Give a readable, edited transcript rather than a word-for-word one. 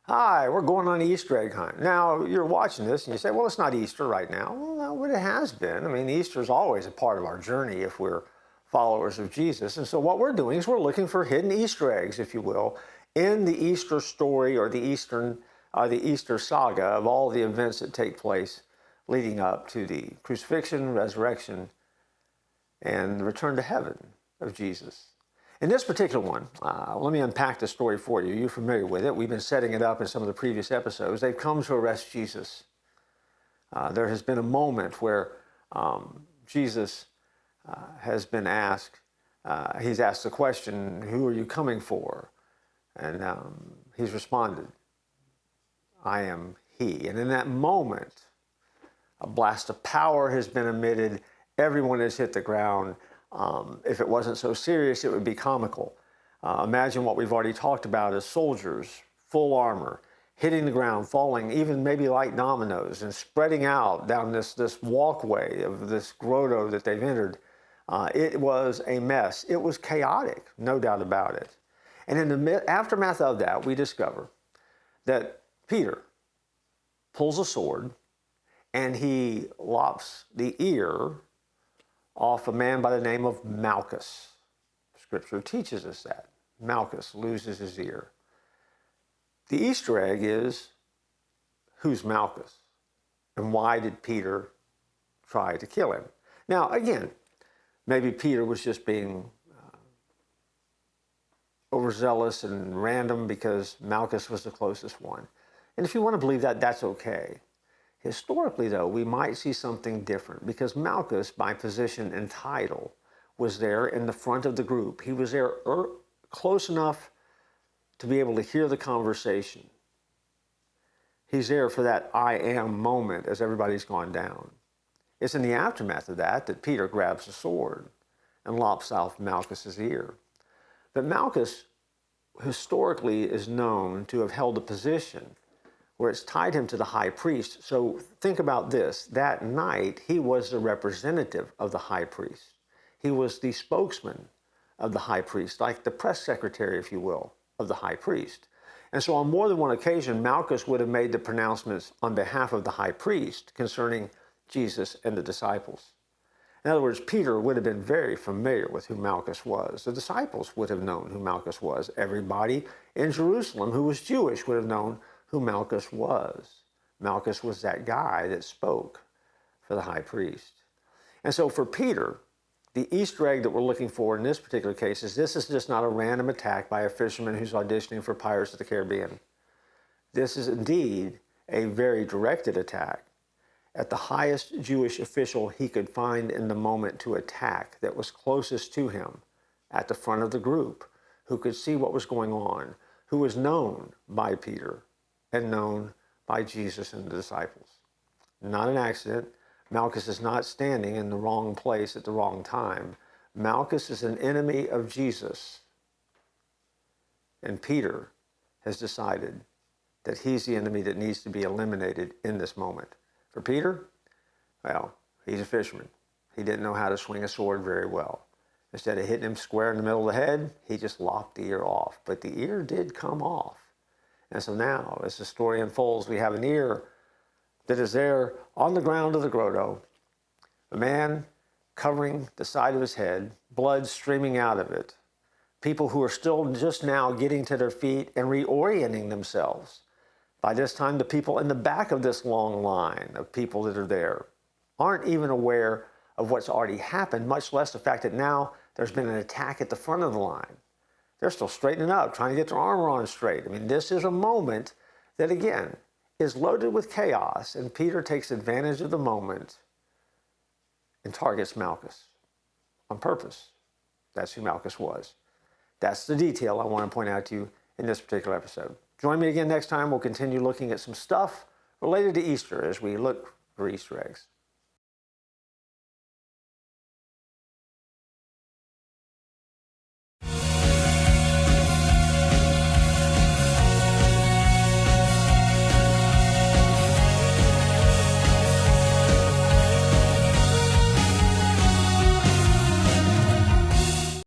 Hi, we're going on an Easter egg hunt. Now, you're watching this and you say, well, it's not Easter right now. Well, no, but it has been. I mean, Easter is always a part of our journey if we're followers of Jesus. And so what we're doing is we're looking for hidden Easter eggs, if you will, in the Easter story or the Easter saga of all the events that take place leading up to the crucifixion, resurrection, and the return to heaven of Jesus. In this particular one, let me unpack the story for you. You're familiar with it. We've been setting it up in some of the previous episodes. They've come to arrest Jesus. There has been a moment where Jesus has been asked, he's asked the question, who are you coming for? And he's responded, I am he. And in that moment, a blast of power has been emitted. Everyone has hit the ground. If it wasn't so serious, it would be comical. Imagine what we've already talked about as soldiers, full armor, hitting the ground, falling, even maybe like dominoes, and spreading out down this walkway of this grotto that they've entered. It was a mess. It was chaotic, no doubt about it. And in the aftermath of that, we discover that Peter pulls a sword and he lops the ear off a man by the name of Malchus. Scripture teaches us that. Malchus loses his ear. The Easter egg is, who's Malchus? And why did Peter try to kill him? Now, again, maybe Peter was just being overzealous and random because Malchus was the closest one. And if you want to believe that, that's okay. Historically, though, we might see something different because Malchus, by position and title, was there in the front of the group. He was there close enough to be able to hear the conversation. He's there for that I am moment as everybody's gone down. It's in the aftermath of that Peter grabs a sword and lops off Malchus's ear. But Malchus historically is known to have held a position where it's tied him to the high priest. So think about this. That night, he was the representative of the high priest. He was the spokesman of the high priest, like the press secretary, if you will, of the high priest. And so on more than one occasion, Malchus would have made the pronouncements on behalf of the high priest concerning Jesus and the disciples. In other words, Peter would have been very familiar with who Malchus was. The disciples would have known who Malchus was. Everybody in Jerusalem who was Jewish would have known who Malchus was. Malchus was that guy that spoke for the high priest. And so for Peter, the Easter egg that we're looking for in this particular case is this is just not a random attack by a fisherman who's auditioning for Pirates of the Caribbean. This is indeed a very directed attack at the highest Jewish official he could find in the moment to attack that was closest to him at the front of the group, who could see what was going on, who was known by Peter and known by Jesus and the disciples. Not an accident. Malchus is not standing in the wrong place at the wrong time. Malchus is an enemy of Jesus. And Peter has decided that he's the enemy that needs to be eliminated in this moment. For Peter, well, he's a fisherman. He didn't know how to swing a sword very well. Instead of hitting him square in the middle of the head, he just lopped the ear off. But the ear did come off. And so now, as the story unfolds, we have an ear that is there on the ground of the grotto, a man covering the side of his head, blood streaming out of it, people who are still just now getting to their feet and reorienting themselves. By this time, the people in the back of this long line of people that are there aren't even aware of what's already happened, much less the fact that now there's been an attack at the front of the line. They're still straightening up, trying to get their armor on straight. I mean, this is a moment that, again, is loaded with chaos, and Peter takes advantage of the moment and targets Malchus on purpose. That's who Malchus was. That's the detail I want to point out to you in this particular episode. Join me again next time. We'll continue looking at some stuff related to Easter as we look for Easter eggs.